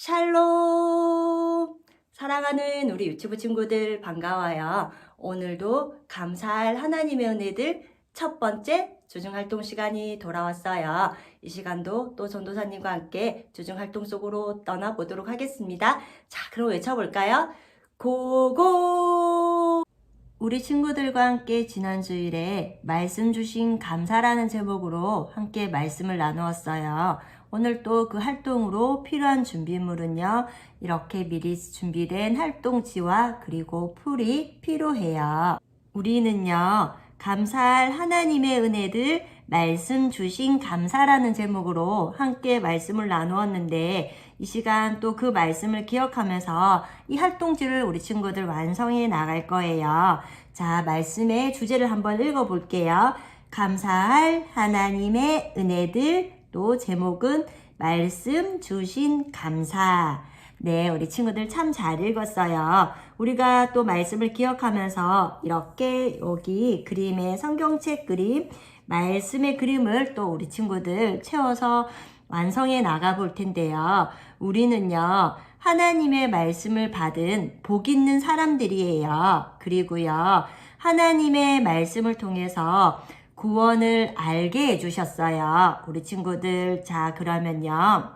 샬롬! 사랑하는 우리 유튜브 친구들 반가워요. 오늘도 감사할 하나님의 은혜들 첫 번째 주중활동 시간이 돌아왔어요. 이 시간도 또 전도사님과 함께 주중활동 속으로 떠나보도록 하겠습니다. 자, 그럼 외쳐볼까요? 고고! 우리 친구들과 함께 지난 주일에 말씀 주신 감사라는 제목으로 함께 말씀을 나누었어요. 오늘 또 그 활동으로 필요한 준비물은요, 이렇게 미리 준비된 활동지와 그리고 풀이 필요해요. 우리는요, 감사할 하나님의 은혜들 말씀 주신 감사라는 제목으로 함께 말씀을 나누었는데, 이 시간 또 그 말씀을 기억하면서 이 활동지를 우리 친구들 완성해 나갈 거예요. 자, 말씀의 주제를 한번 읽어볼게요. 감사할 하나님의 은혜들, 또 제목은 말씀 주신 감사. 네, 우리 친구들 참 잘 읽었어요. 우리가 또 말씀을 기억하면서 이렇게 여기 그림의 성경책 그림, 말씀의 그림을 또 우리 친구들 채워서 완성해 나가 볼 텐데요. 우리는요, 하나님의 말씀을 받은 복 있는 사람들이에요. 그리고요, 하나님의 말씀을 통해서 구원을 알게 해주셨어요. 우리 친구들, 자, 그러면요.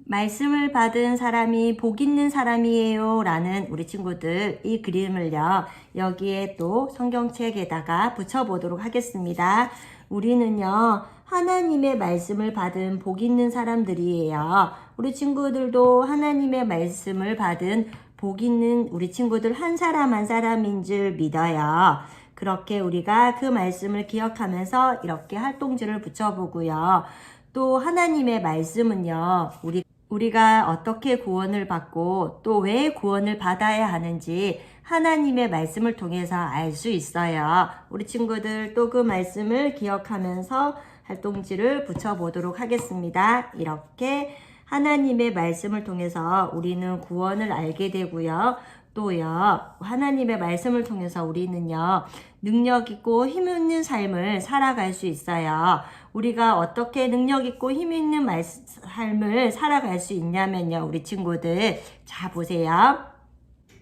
말씀을 받은 사람이 복 있는 사람이에요 라는 우리 친구들 이 그림을요, 여기에 또 성경책에다가 붙여보도록 하겠습니다. 우리는요, 하나님의 말씀을 받은 복 있는 사람들이에요. 우리 친구들도 하나님의 말씀을 받은 복 있는 우리 친구들 한 사람 한 사람인 줄 믿어요. 그렇게 우리가 그 말씀을 기억하면서 이렇게 활동지를 붙여보고요. 또 하나님의 말씀은요, 우리가 어떻게 구원을 받고 또 왜 구원을 받아야 하는지 하나님의 말씀을 통해서 알 수 있어요. 우리 친구들 또 그 말씀을 기억하면서 활동지를 붙여보도록 하겠습니다. 이렇게 하나님의 말씀을 통해서 우리는 구원을 알게 되고요. 또요, 하나님의 말씀을 통해서 우리는요, 능력 있고 힘 있는 삶을 살아갈 수 있어요. 우리가 어떻게 능력 있고 힘 있는 삶을 살아갈 수 있냐면요, 우리 친구들. 자, 보세요.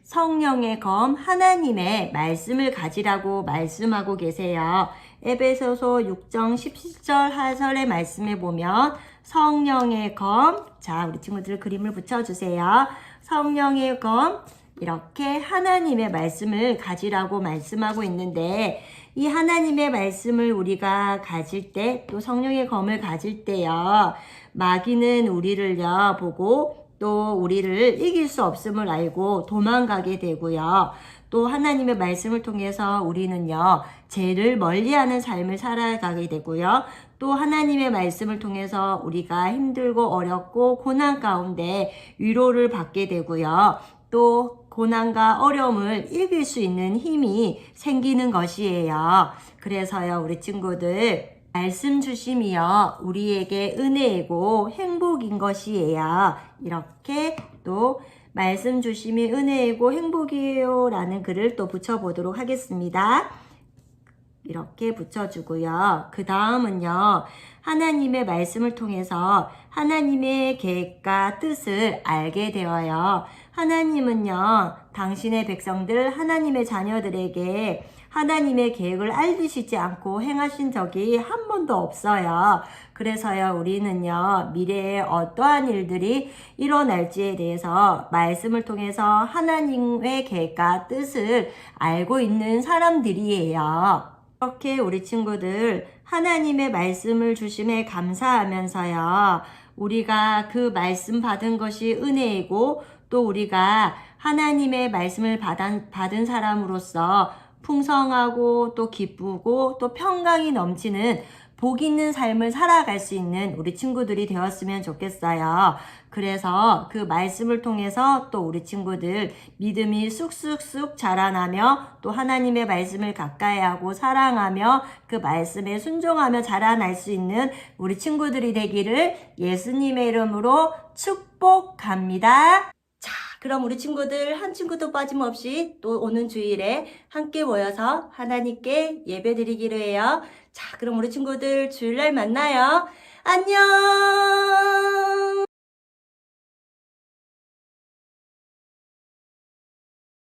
성령의 검 하나님의 말씀을 가지라고 말씀하고 계세요. 에베소서 6장 17절 하설의 말씀에 보면 성령의 검, 자, 우리 친구들 그림을 붙여주세요. 성령의 검, 이렇게 하나님의 말씀을 가지라고 말씀하고 있는데, 이 하나님의 말씀을 우리가 가질 때, 또 성령의 검을 가질 때요, 마귀는 우리를요 보고 또 우리를 이길 수 없음을 알고 도망가게 되고요. 또 하나님의 말씀을 통해서 우리는요, 죄를 멀리하는 삶을 살아가게 되고요. 또 하나님의 말씀을 통해서 우리가 힘들고 어렵고 고난 가운데 위로를 받게 되고요. 또 고난과 어려움을 이길 수 있는 힘이 생기는 것이에요. 그래서요, 우리 친구들, 말씀 주심이요, 우리에게 은혜이고 행복인 것이에요. 이렇게 또 말씀 주심이 은혜이고 행복이에요 라는 글을 또 붙여보도록 하겠습니다. 이렇게 붙여주고요. 그 다음은요, 하나님의 말씀을 통해서 하나님의 계획과 뜻을 알게 되어요. 하나님은요, 당신의 백성들, 하나님의 자녀들에게 하나님의 계획을 알리시지 않고 행하신 적이 한 번도 없어요. 그래서요, 우리는요, 미래에 어떠한 일들이 일어날지에 대해서 말씀을 통해서 하나님의 계획과 뜻을 알고 있는 사람들이에요. 이렇게 우리 친구들 하나님의 말씀을 주심에 감사하면서요, 우리가 그 말씀 받은 것이 은혜이고 또 우리가 하나님의 말씀을 받은 사람으로서 풍성하고 또 기쁘고 또 평강이 넘치는 복 있는 삶을 살아갈 수 있는 우리 친구들이 되었으면 좋겠어요. 그래서 그 말씀을 통해서 또 우리 친구들 믿음이 쑥쑥쑥 자라나며 또 하나님의 말씀을 가까이 하고 사랑하며 그 말씀에 순종하며 자라날 수 있는 우리 친구들이 되기를 예수님의 이름으로 축복합니다. 자, 그럼 우리 친구들 한 친구도 빠짐없이 또 오는 주일에 함께 모여서 하나님께 예배드리기로 해요. 자, 그럼 우리 친구들 주일날 만나요. 안녕!